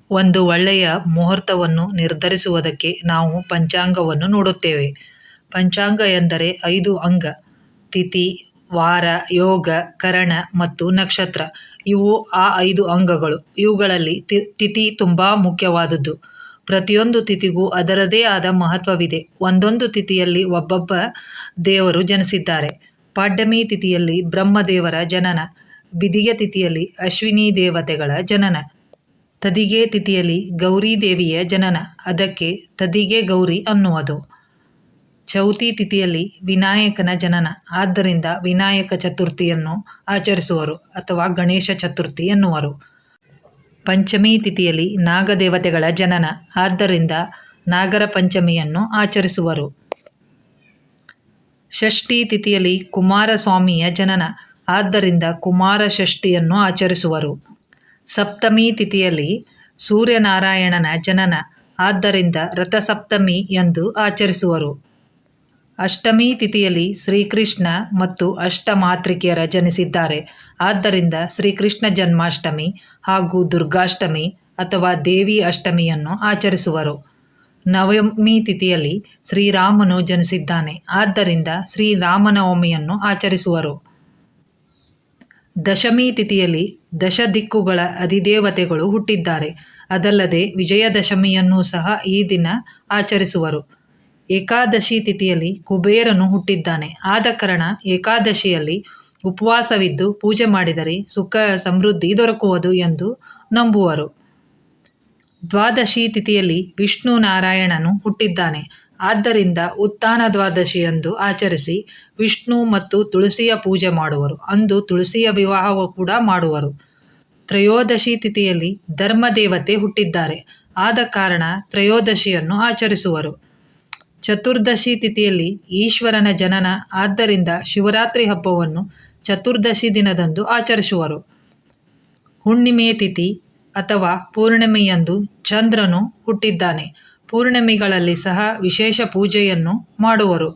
ಒಂದು ಒಳ್ಳೆಯ ಮುಹೂರ್ತವನ್ನು ನಿರ್ಧರಿಸುವುದಕ್ಕೆ ನಾವು ಪಂಚಾಂಗವನ್ನು ನೋಡುತ್ತೇವೆ. ಪಂಚಾಂಗ ಎಂದರೆ 5 ಅಂಗ: ತಿಥಿ, ವಾರ, ಯೋಗ, ಕರಣ ಮತ್ತು ನಕ್ಷತ್ರ. ಇವು ಆ 5 ಅಂಗಗಳು. ಇವುಗಳಲ್ಲಿ ತಿಥಿ ತುಂಬ ಮುಖ್ಯವಾದುದು. ಪ್ರತಿಯೊಂದು ತಿಥಿಗೂ ಅದರದೇ ಆದ ಮಹತ್ವವಿದೆ. ಒಂದೊಂದು ತಿಥಿಯಲ್ಲಿ ಒಬ್ಬೊಬ್ಬ ದೇವರು ಜನಿಸಿದ್ದಾರೆ. ಪಾಡ್ಯಮಿ ತಿಥಿಯಲ್ಲಿ ಬ್ರಹ್ಮದೇವರ ಜನನ, ಬಿದಿಗೆ ತಿಥಿಯಲ್ಲಿ ಅಶ್ವಿನಿ ದೇವತೆಗಳ ಜನನ, ತದಿಗೆ ತಿಥಿಯಲ್ಲಿ ಗೌರಿ ದೇವಿಯ ಜನನ. ಅದಕ್ಕೆ ತದಿಗೆ ಗೌರಿ ಅನ್ನುವುದು. ಚೌತಿ ತಿಥಿಯಲ್ಲಿ ವಿನಾಯಕನ ಜನನ. ಆದ್ದರಿಂದ ವಿನಾಯಕ ಚತುರ್ಥಿಯನ್ನು ಆಚರಿಸುವರು ಅಥವಾ ಗಣೇಶ ಚತುರ್ಥಿ ಎನ್ನುವರು. ಪಂಚಮಿ ತಿಥಿಯಲ್ಲಿ ನಾಗದೇವತೆಗಳ ಜನನ. ಆದ್ದರಿಂದ ನಾಗರ ಪಂಚಮಿಯನ್ನು ಆಚರಿಸುವರು. ಷಷ್ಠಿ ತಿಥಿಯಲ್ಲಿ ಕುಮಾರಸ್ವಾಮಿಯ ಜನನ. ಆದ್ದರಿಂದ ಕುಮಾರ ಷಷ್ಠಿಯನ್ನು ಆಚರಿಸುವರು. ಸಪ್ತಮಿ ತಿಥಿಯಲ್ಲಿ ಸೂರ್ಯನಾರಾಯಣನ ಜನನ. ಆದ್ದರಿಂದ ರಥಸಪ್ತಮಿ ಎಂದು ಆಚರಿಸುವರು. ಅಷ್ಟಮಿ ತಿಥಿಯಲ್ಲಿ ಶ್ರೀಕೃಷ್ಣ ಮತ್ತು ಅಷ್ಟಮಾತೃಕೆಯರ ಜನಿಸಿದ್ದಾರೆ. ಆದ್ದರಿಂದ ಶ್ರೀಕೃಷ್ಣ ಜನ್ಮಾಷ್ಟಮಿ ಹಾಗೂ ದುರ್ಗಾಷ್ಟಮಿ ಅಥವಾ ದೇವಿ ಅಷ್ಟಮಿಯನ್ನು ಆಚರಿಸುವರು. ನವಮಿ ತಿಥಿಯಲ್ಲಿ ಶ್ರೀರಾಮನು ಜನಿಸಿದ್ದಾನೆ. ಆದ್ದರಿಂದ ಶ್ರೀರಾಮನವಮಿಯನ್ನು ಆಚರಿಸುವರು. ದಶಮಿ ತಿಥಿಯಲ್ಲಿ ದಶ ದಿಕ್ಕುಗಳ ಅಧಿದೇವತೆಗಳು ಹುಟ್ಟಿದ್ದಾರೆ. ಅದಲ್ಲದೆ ವಿಜಯದಶಮಿಯನ್ನೂ ಸಹ ಈ ದಿನ ಆಚರಿಸುವರು. ಏಕಾದಶಿ ತಿಥಿಯಲ್ಲಿ ಕುಬೇರನು ಹುಟ್ಟಿದ್ದಾನೆ. ಆದ ಕಾರಣ ಏಕಾದಶಿಯಲ್ಲಿ ಉಪವಾಸವಿದ್ದು ಪೂಜೆ ಮಾಡಿದರೆ ಸುಖ ಸಮೃದ್ಧಿ ದೊರಕುವುದು ಎಂದು ನಂಬುವರು. ದ್ವಾದಶಿ ತಿಥಿಯಲ್ಲಿ ವಿಷ್ಣು ನಾರಾಯಣನು ಹುಟ್ಟಿದ್ದಾನೆ. ಆದ್ದರಿಂದ ಉತ್ಥಾನ ದ್ವಾದಶಿಯಂದು ಆಚರಿಸಿ ವಿಷ್ಣು ಮತ್ತು ತುಳಸಿಯ ಪೂಜೆ ಮಾಡುವರು. ಅಂದು ತುಳಸಿಯ ವಿವಾಹವು ಕೂಡ ಮಾಡುವರು. ತ್ರಯೋದಶಿ ತಿಥಿಯಲ್ಲಿ ಧರ್ಮದೇವತೆ ಹುಟ್ಟಿದ್ದಾರೆ. ಆದ ಕಾರಣ ತ್ರಯೋದಶಿಯನ್ನು ಆಚರಿಸುವರು. ಚತುರ್ದಶಿ ತಿಥಿಯಲ್ಲಿ ಈಶ್ವರನ ಜನನ. ಆದ್ದರಿಂದ ಶಿವರಾತ್ರಿ ಹಬ್ಬವನ್ನು ಚತುರ್ದಶಿ ದಿನದಂದು ಆಚರಿಸುವರು. ಹುಣ್ಣಿಮೆ ತಿಥಿ ಅಥವಾ ಪೂರ್ಣಿಮೆಯಂದು ಚಂದ್ರನು ಹುಟ್ಟಿದ್ದಾನೆ. ಪೂರ್ಣಿಮೆಗಳಲ್ಲಿ ಸಹ ವಿಶೇಷ ಪೂಜೆಯನ್ನು ಮಾಡುವರು.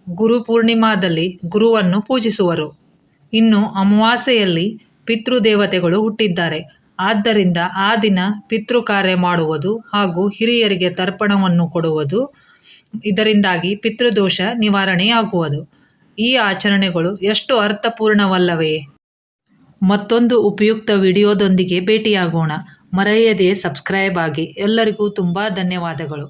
ಗುರು ಪೂರ್ಣಿಮಾದಲ್ಲಿ ಗುರುವನ್ನು ಪೂಜಿಸುವರು. ಇನ್ನು ಅಮಾವಾಸ್ಯೆಯಲ್ಲಿ ಪಿತೃದೇವತೆಗಳು ಹುಟ್ಟಿದ್ದಾರೆ. ಆದ್ದರಿಂದ ಆ ದಿನ ಪಿತೃ ಕಾರ್ಯ ಮಾಡುವುದು ಹಾಗೂ ಹಿರಿಯರಿಗೆ ತರ್ಪಣವನ್ನು ಕೊಡುವುದು. ಇದರಿಂದಾಗಿ ಪಿತೃದೋಷ ನಿವಾರಣೆಯಾಗುವುದು. ಈ ಆಚರಣೆಗಳು ಎಷ್ಟು ಅರ್ಥಪೂರ್ಣವಲ್ಲವೇ? ಮತ್ತೊಂದು ಉಪಯುಕ್ತ ವಿಡಿಯೋದೊಂದಿಗೆ ಭೇಟಿಯಾಗೋಣ. ಮರೆಯದೆ ಸಬ್ಸ್ಕ್ರೈಬ್ ಆಗಿ. ಎಲ್ಲರಿಗೂ ತುಂಬ ಧನ್ಯವಾದಗಳು.